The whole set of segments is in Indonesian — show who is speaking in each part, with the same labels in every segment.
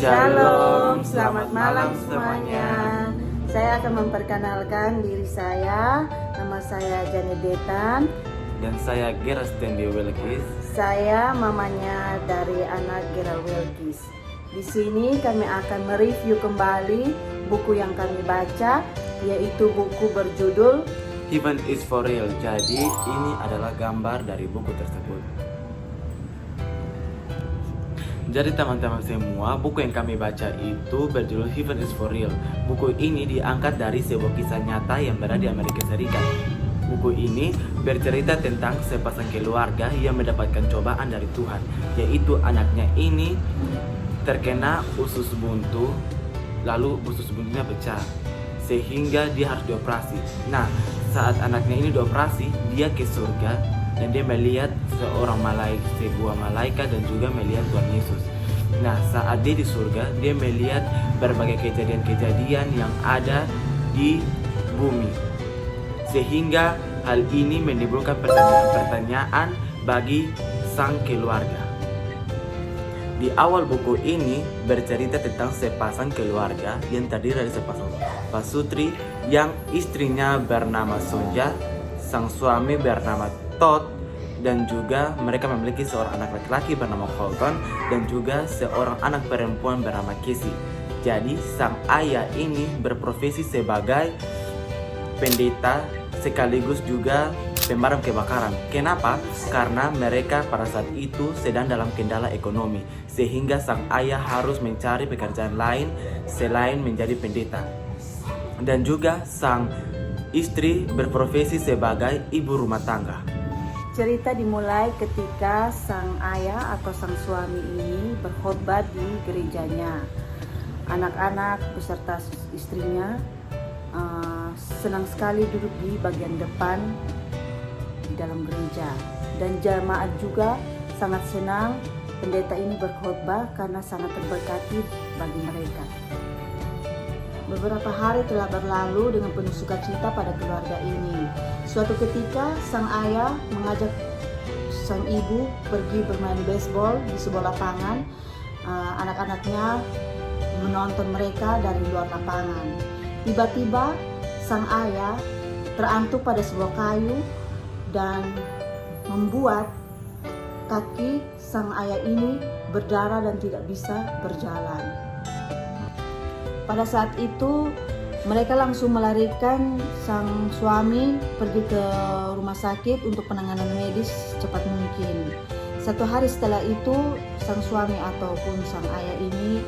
Speaker 1: Shalom, selamat malam semuanya. Saya akan memperkenalkan diri saya. Nama saya Janet Detan.
Speaker 2: Dan saya Gerald Stanley Wilkis.
Speaker 1: Saya mamanya dari anak Gerald Wilkis. Di sini kami akan mereview kembali buku yang kami baca, yaitu buku berjudul
Speaker 2: Heaven is for real. Jadi ini adalah gambar dari buku tersebut. Jadi teman-teman semua, buku yang kami baca itu berjudul Heaven is for real. Buku ini diangkat dari sebuah kisah nyata yang berada di Amerika Serikat. Buku ini bercerita tentang sepasang keluarga yang mendapatkan cobaan dari Tuhan, yaitu anaknya ini terkena usus buntu, lalu usus buntunya pecah, sehingga dia harus dioperasi. Nah, saat anaknya ini dioperasi, dia ke surga dan dia melihat sebuah malaikat dan juga melihat Tuhan Yesus. Nah, saat dia di surga, dia melihat berbagai kejadian-kejadian yang ada di bumi. Sehingga hal ini menimbulkan pertanyaan-pertanyaan bagi sang keluarga. Di awal buku ini bercerita tentang sepasang keluarga yang terdiri dari sepasang pasutri yang istrinya bernama Sonja, sang suami bernama Todd, dan juga mereka memiliki seorang anak laki-laki bernama Colton dan juga seorang anak perempuan bernama Casey. Jadi sang ayah ini berprofesi sebagai pendeta sekaligus juga pemadam kebakaran. Kenapa? Karena mereka pada saat itu sedang dalam kendala ekonomi, sehingga sang ayah harus mencari pekerjaan lain selain menjadi pendeta. Dan juga sang istri berprofesi sebagai ibu rumah tangga.
Speaker 1: Cerita dimulai ketika sang ayah atau sang suami ini berkhotbah di gerejanya. Anak-anak beserta istrinya senang sekali duduk di bagian depan di dalam gereja. Dan jemaat juga sangat senang pendeta ini berkhotbah karena sangat terberkati bagi mereka. Beberapa hari telah berlalu dengan penuh sukacita pada keluarga ini. Suatu ketika sang ayah mengajak sang ibu pergi bermain baseball di sebuah lapangan. Anak-anaknya menonton mereka dari luar lapangan. Tiba-tiba sang ayah terantuk pada sebuah kayu dan membuat kaki sang ayah ini berdarah dan tidak bisa berjalan. Pada saat itu mereka langsung melarikan sang suami pergi ke rumah sakit untuk penanganan medis secepat mungkin. Satu hari setelah itu sang suami ataupun sang ayah ini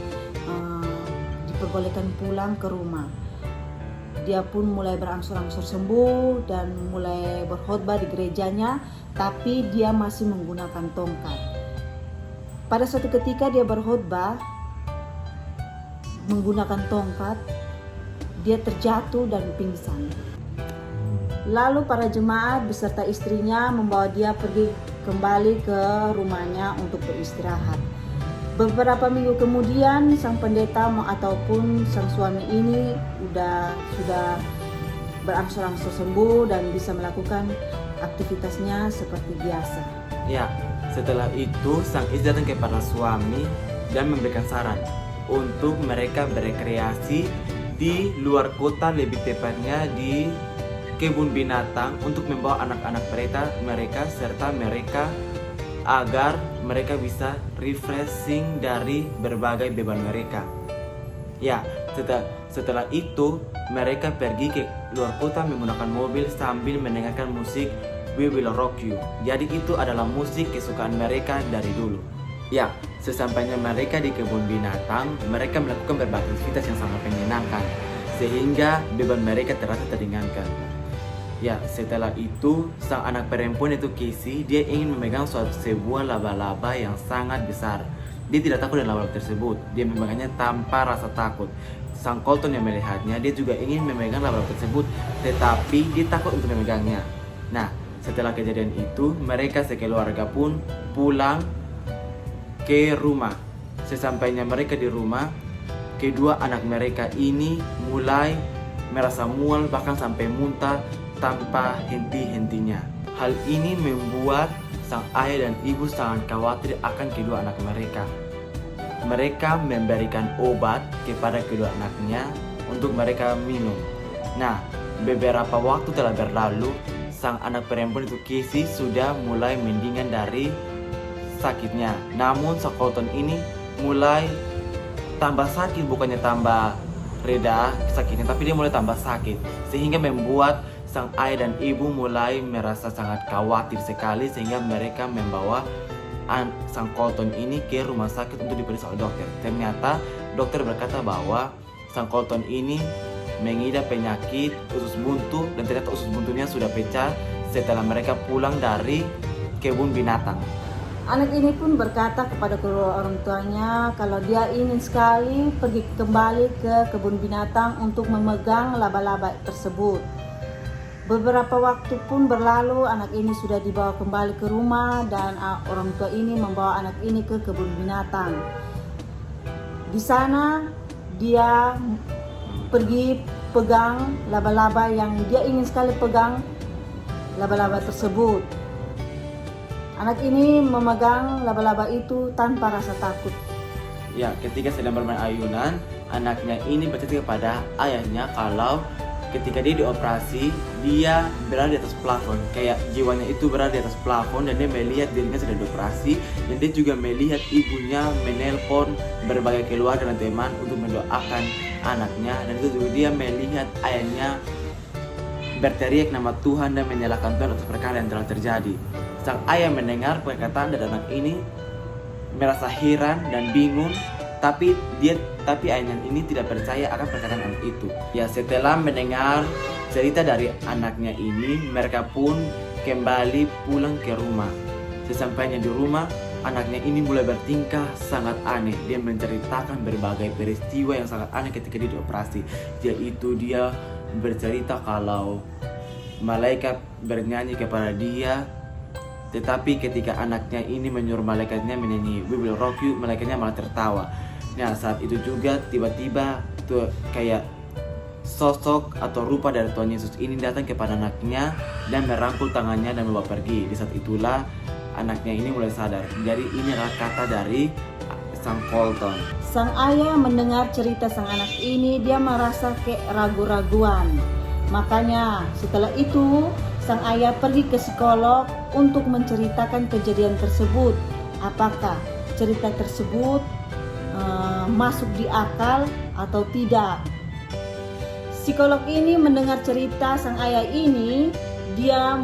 Speaker 1: diperbolehkan pulang ke rumah. Dia pun mulai berangsur-angsur sembuh dan mulai berkhotbah di gerejanya, tapi dia masih menggunakan tongkat. Pada suatu ketika dia berkhotbah menggunakan tongkat, dia terjatuh dan pingsan. Lalu para jemaat beserta istrinya membawa dia pergi kembali ke rumahnya untuk beristirahat. Beberapa minggu kemudian sang pendeta ataupun sang suami ini sudah berangsur-angsur sembuh dan bisa melakukan aktivitasnya seperti biasa.
Speaker 2: Ya, setelah itu sang istri datang kepada suami dan memberikan saran untuk mereka berekreasi di luar kota, lebih tepatnya di kebun binatang, untuk membawa anak-anak mereka serta mereka agar mereka bisa refreshing dari berbagai beban mereka. Ya, setelah itu mereka pergi ke luar kota menggunakan mobil sambil mendengarkan musik We Will Rock You. Jadi itu adalah musik kesukaan mereka dari dulu. Ya, sesampainya mereka di kebun binatang, mereka melakukan berbagai aktivitas yang sangat menyenangkan, sehingga beban mereka terasa teringankan. Ya, setelah itu, sang anak perempuan itu Casey, dia ingin memegang sebuah laba-laba yang sangat besar. Dia tidak takut dengan laba-laba tersebut, dia memegangnya tanpa rasa takut. Sang Colton yang melihatnya, dia juga ingin memegang laba-laba tersebut, tetapi dia takut untuk memegangnya. Nah, setelah kejadian itu, mereka sekeluarga pun pulang ke rumah. Sesampainya mereka di rumah, kedua anak mereka ini mulai merasa mual bahkan sampai muntah tanpa henti-hentinya. Hal ini membuat sang ayah dan ibu sangat khawatir akan kedua anak mereka. mereka memberikan obat kepada kedua anaknya untuk mereka minum. Nah, beberapa waktu telah berlalu, sang anak perempuan itu Casey sudah mulai mendingan dari sakitnya. Namun sang Colton ini mulai tambah sakit, bukannya tambah reda sakitnya, tapi dia mulai tambah sakit, sehingga membuat sang ayah dan ibu mulai merasa sangat khawatir sekali, sehingga mereka membawa sang Colton ini ke rumah sakit untuk diperiksa oleh dokter. Ternyata dokter berkata bahwa sang Colton ini mengidap penyakit usus buntu, dan ternyata usus buntunya sudah pecah setelah mereka pulang dari kebun binatang.
Speaker 1: Anak ini pun berkata kepada kedua orang tuanya kalau dia ingin sekali pergi kembali ke kebun binatang untuk memegang laba-laba tersebut. Beberapa waktu pun berlalu, anak ini sudah dibawa kembali ke rumah dan orang tua ini membawa anak ini ke kebun binatang. Di sana dia pergi pegang laba-laba yang dia ingin sekali pegang laba-laba tersebut. Anak ini memegang laba-laba itu tanpa rasa takut.
Speaker 2: Ya, ketika sedang bermain ayunan, anaknya ini bercerita kepada ayahnya kalau ketika dia dioperasi, dia berada di atas plafon. Kayak jiwanya itu berada di atas plafon, dan dia melihat dirinya sedang dioperasi, dan dia juga melihat ibunya menelpon berbagai keluarga dan teman untuk mendoakan anaknya, dan itu juga dia melihat ayahnya berteriak nama Tuhan dan menyalahkan Tuhan atas perkara yang telah terjadi. Sang ayah mendengar perkataan dari anak ini, merasa heran dan bingung, tapi ayahnya ini tidak percaya akan perkataan anak itu. Ya, setelah mendengar cerita dari anaknya ini, mereka pun kembali pulang ke rumah. Sesampainya di rumah, anaknya ini mulai bertingkah sangat aneh. Dia menceritakan berbagai peristiwa yang sangat aneh ketika dia dioperasi. Yaitu dia bercerita kalau malaikat bernyanyi kepada dia, tetapi ketika anaknya ini menyuruh malaikatnya menyanyi "We will rock you", malaikatnya malah tertawa. Nah, saat itu juga tiba-tiba tuh kayak sosok atau rupa dari Tuhan Yesus ini datang kepada anaknya dan merangkul tangannya dan membawa pergi. Di saat itulah anaknya ini mulai sadar. Jadi ini adalah kata dari sang Colton.
Speaker 1: Sang ayah mendengar cerita sang anak ini, dia merasa kayak ragu-raguan. Makanya setelah itu sang ayah pergi ke psikolog untuk menceritakan kejadian tersebut. Apakah cerita tersebut masuk di akal atau tidak? Psikolog ini mendengar cerita sang ayah ini, dia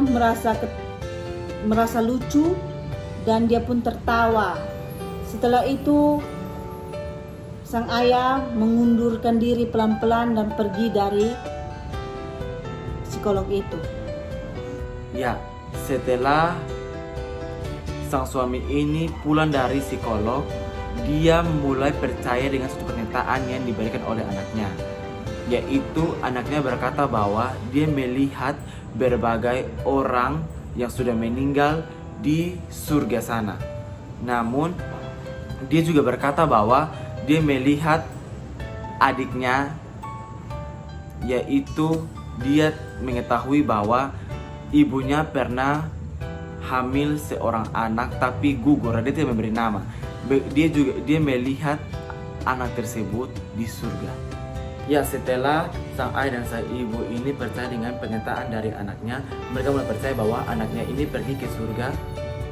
Speaker 1: merasa lucu dan dia pun tertawa. Setelah itu sang ayah mengundurkan diri pelan-pelan dan pergi dari psikolog itu.
Speaker 2: Ya, setelah sang suami ini pulang dari psikolog, dia mulai percaya dengan suatu pernyataan yang diberikan oleh anaknya. Yaitu anaknya berkata bahwa dia melihat berbagai orang yang sudah meninggal di surga sana. Namun dia juga berkata bahwa dia melihat adiknya, yaitu dia mengetahui bahwa ibunya pernah hamil seorang anak tapi gugur, dia tidak memberi nama. Dia melihat anak tersebut di surga. Ya, setelah sang ayah dan sang ibu ini percaya dengan pernyataan dari anaknya, mereka mulai percaya bahwa anaknya ini pergi ke surga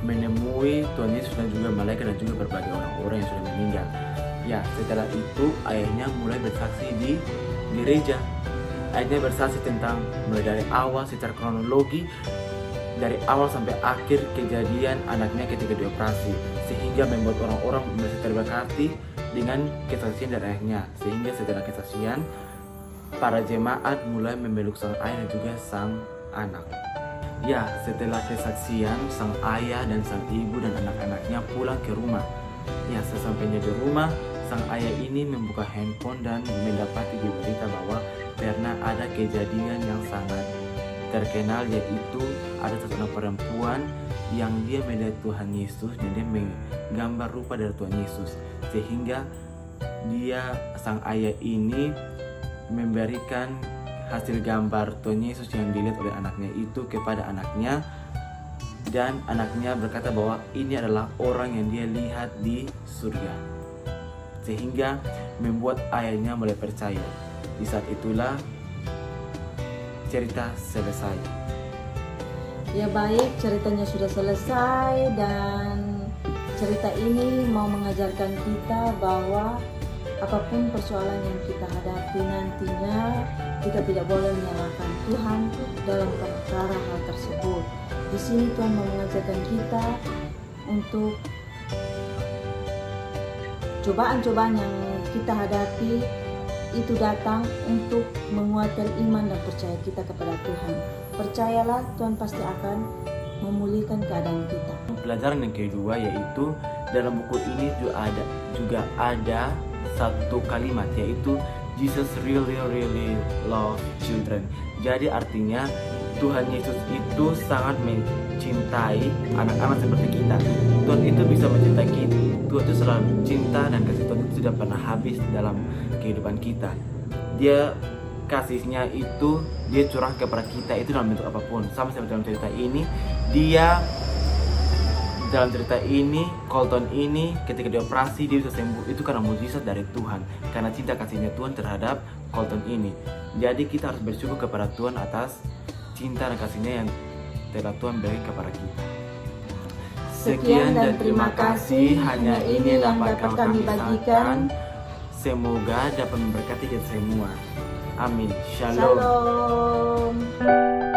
Speaker 2: menemui Tuhan Yesus dan juga malaikat dan juga berbagai orang-orang yang sudah meninggal. Ya, setelah itu ayahnya mulai bersaksi di gereja. Ayahnya bersaksi tentang mulai dari awal secara kronologi, dari awal sampai akhir kejadian anaknya ketika dioperasi, sehingga membuat orang-orang merasa terberkati dengan kesaksian dari ayahnya. Sehingga setelah kesaksian, para jemaat mulai memeluk sang ayah dan juga sang anak. Ya, setelah kesaksian, sang ayah dan sang ibu dan anak-anaknya pulang ke rumah. Ya, sesampainya di rumah, sang ayah ini membuka handphone dan mendapati berita bahwa pernah ada kejadian yang sangat terkenal, yaitu ada satu anak perempuan yang dia melihat Tuhan Yesus dan dia menggambar rupa dari Tuhan Yesus, sehingga sang ayah ini memberikan hasil gambar Tuhan Yesus yang dilihat oleh anaknya itu kepada anaknya, dan anaknya berkata bahwa ini adalah orang yang dia lihat di surga. sehingga membuat ayahnya mulai percaya. Di saat itulah cerita selesai.
Speaker 1: Ya baik, ceritanya sudah selesai dan cerita ini mau mengajarkan kita bahwa apapun persoalan yang kita hadapi nantinya, kita tidak boleh menyalahkan Tuhan dalam perkara hal tersebut. Di sini Tuhan mau mengajarkan kita untuk cobaan-cobaan yang kita hadapi itu datang untuk menguatkan iman dan percaya kita kepada Tuhan. Percayalah, Tuhan pasti akan memulihkan keadaan kita.
Speaker 2: Pelajaran yang kedua yaitu dalam buku ini juga ada satu kalimat, yaitu Jesus really love children. Jadi artinya Tuhan Yesus itu sangat mencintai anak-anak seperti kita. Tuhan itu bisa mencintai kita. Tuhan itu selalu cinta dan kasih Tuhan itu tidak pernah habis dalam kehidupan kita. Dia kasihnya itu dia curah kepada kita itu dalam bentuk apapun. Sama seperti dalam cerita ini, Colton ini ketika dioperasi dia bisa sembuh, itu karena mukjizat dari Tuhan, karena cinta kasihnya Tuhan terhadap Colton ini. Jadi kita harus bersyukur kepada Tuhan atas cinta dan kasihnya yang telah Tuhan berikan kepada kita.
Speaker 1: Sekian dan terima kasih. Hanya ini yang dapat kami bagikan.
Speaker 2: Semoga dapat memberkati kita semua. Amin. Shalom.
Speaker 1: Shalom.